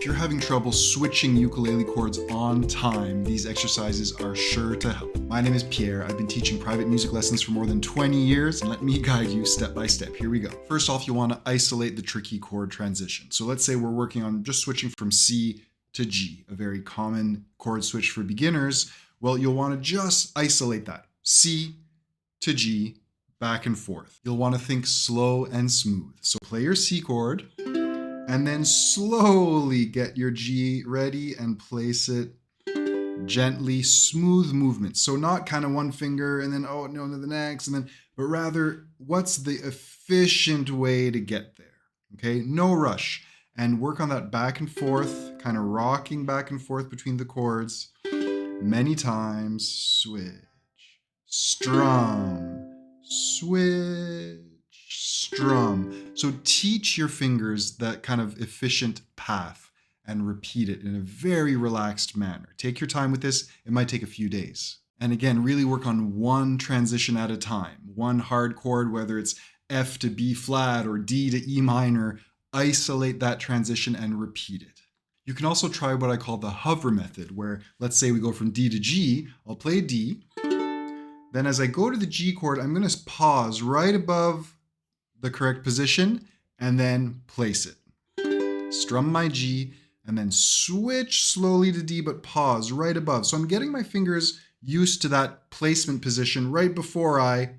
If you're having trouble switching ukulele chords on time, these exercises are sure to help. My name is Pierre. I've been teaching private music lessons for more than 20 years, and let me guide you step by step. Here we go. First off, you'll want to isolate the tricky chord transition. So let's say we're working on just switching from C to G, a very common chord switch for beginners. Well, you'll want to just isolate that. C to G, back and forth. You'll want to think slow and smooth. So play your C chord, and then slowly get your G ready and place it gently, smooth movement. So not kind of one finger and then, oh no, to the next, and then, but rather what's the efficient way to get there? Okay, no rush. And work on that back and forth, kind of rocking back and forth between the chords many times. Switch, strum, switch, strum. So teach your fingers that kind of efficient path and repeat it in a very relaxed manner. Take your time with this. It might take a few days. And again, really work on one transition at a time. One hard chord, whether it's F to B flat or D to E minor, isolate that transition and repeat it. You can also try what I call the hover method, where let's say we go from D to G. I'll play D. Then as I go to the G chord, I'm going to pause right above the correct position and then place it. Strum my G and then switch slowly to D, but pause right above. So I'm getting my fingers used to that placement position right before I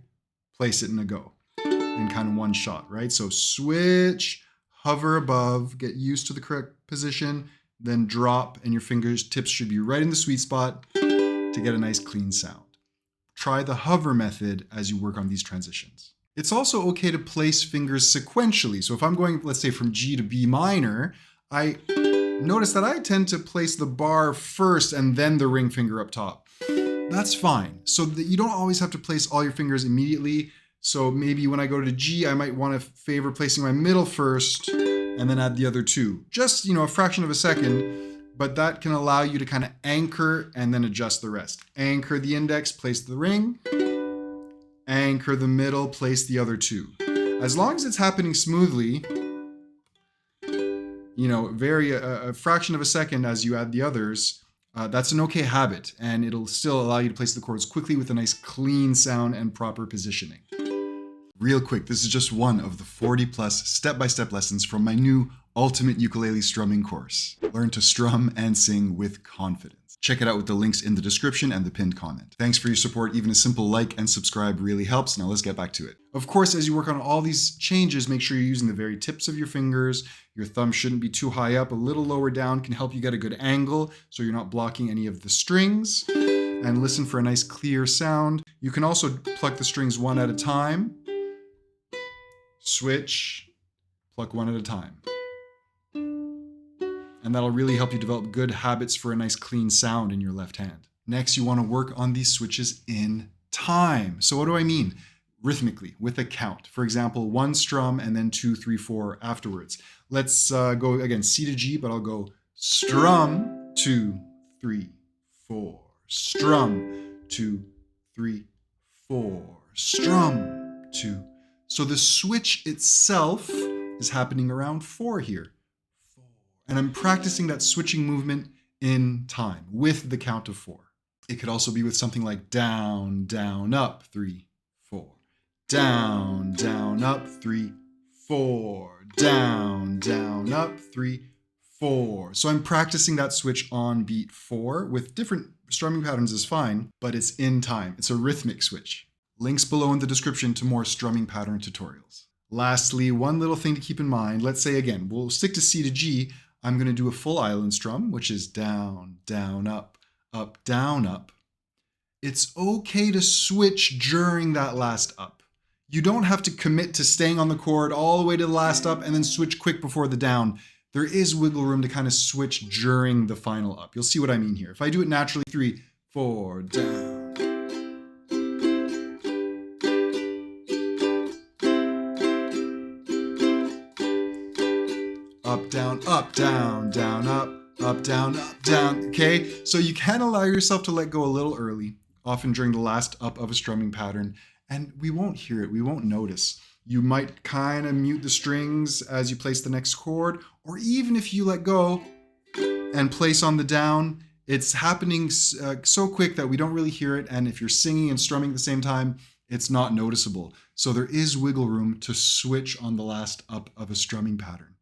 place it in a go in kind of one shot, right? So switch, hover above, get used to the correct position, then drop, and your fingertips should be right in the sweet spot to get a nice clean sound. Try the hover method as you work on these transitions. It's also okay to place fingers sequentially. So if I'm going, let's say, from G to B minor, I notice that I tend to place the bar first and then the ring finger up top. That's fine. So that you don't always have to place all your fingers immediately. So maybe when I go to G, I might want to favor placing my middle first and then add the other two. Just, a fraction of a second, but that can allow you to kind of anchor and then adjust the rest. Anchor the index, place the ring. Anchor the middle, place the other two. As long as it's happening smoothly, a fraction of a second as you add the others, that's an okay habit, and it'll still allow you to place the chords quickly with a nice clean sound and proper positioning. Real quick, this is just one of the 40+ step-by-step lessons from my new Ultimate Ukulele Strumming course. Learn to strum and sing with confidence. Check it out with the links in the description and the pinned comment. Thanks for your support. Even a simple like and subscribe really helps. Now let's get back to it. Of course, as you work on all these changes, make sure you're using the very tips of your fingers. Your thumb shouldn't be too high up. A little lower down can help you get a good angle so you're not blocking any of the strings. And listen for a nice clear sound. You can also pluck the strings one at a time. Switch, pluck one at a time. And that'll really help you develop good habits for a nice clean sound in your left hand. Next, you want to work on these switches in time. So what do I mean? Rhythmically, with a count. For example, 1 strum and then 2, 3, 4 afterwards. Let's go again, C to G, but I'll go strum, 2, 3, 4. Strum, 2, 3, 4. Strum, 2. So the switch itself is happening around 4 here. And I'm practicing that switching movement in time with the count of 4. It could also be with something like down, down, up, 3, 4. Down, down, up, 3, 4. Down, down, up, 3, 4. So I'm practicing that switch on beat 4 with different strumming patterns is fine, but it's in time. It's a rhythmic switch. Links below in the description to more strumming pattern tutorials. Lastly, one little thing to keep in mind. Let's say again, we'll stick to C to G. I'm going to do a full island strum, which is down, down, up, down, up. It's okay to switch during that last up. You don't have to commit to staying on the chord all the way to the last up and then switch quick before the down. There is wiggle room to kind of switch during the final up. You'll see what I mean here. If I do it naturally, 3, 4, down. Up, down, down, up, down, okay? So you can allow yourself to let go a little early, often during the last up of a strumming pattern, and we won't hear it, we won't notice. You might kind of mute the strings as you place the next chord, or even if you let go, and place on the down, it's happening so quick that we don't really hear it. And if you're singing and strumming at the same time, it's not noticeable. So there is wiggle room to switch on the last up of a strumming pattern.